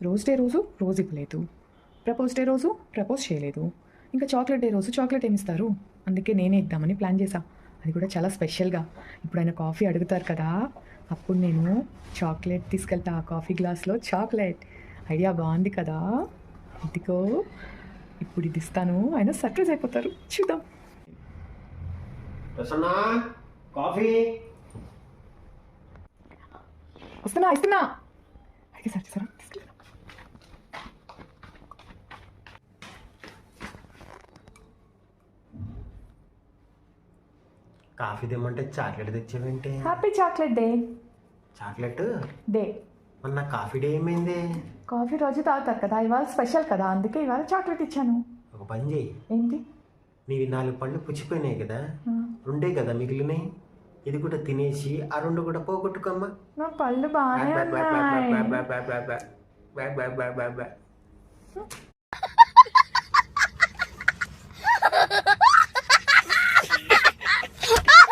Rose day రోజు rose ఇవ్వలేదు, propose day రోజు ప్రపోజ్ చేయలేదు, ఇంకా చాక్లెట్ డే రోజు చాక్లెట్ ఏమిస్తారు. అందుకే నేనే ఇద్దామని ప్లాన్ చేశా, అది కూడా చాలా స్పెషల్గా. ఇప్పుడు ఆయన కాఫీ అడుగుతారు కదా, అప్పుడు నేను చాక్లెట్ తీసుకెళ్తా, ఆ కాఫీ గ్లాస్లో చాక్లెట్. ఐడియా బాగుంది కదా. ఇదిగో ఇప్పుడు ఇది ఇస్తాను, ఆయన సర్ప్రైజ్ అయిపోతారు. చూద్దాం. కాఫీ ఇస్తున్నా అడిగే సార్ చూసారా. కాఫీ తెమ్మంటే చాక్లెట్ తెచ్చావేంటి? Happy chocolate day. Chocolate day మొన్న కాఫీ డే ఏమైంది? కాఫీ రోజు తాగుతారు కదా, ఇవాళ స్పెషల్ కదా, అందుకే ఇవాళ చాక్లెట్ ఇచ్చాను. ఒక పని చేయి, ఏంటి? నీవి 4 పళ్ళు పుచ్చిపోయినాయి కదా, 2 కదా మిగిలినాయి, ఇది కూడా తినేసి ఆ 2 కూడా పోగొట్టుకోమ్మా. నా పళ్ళు బాగానే ఉన్నాయి.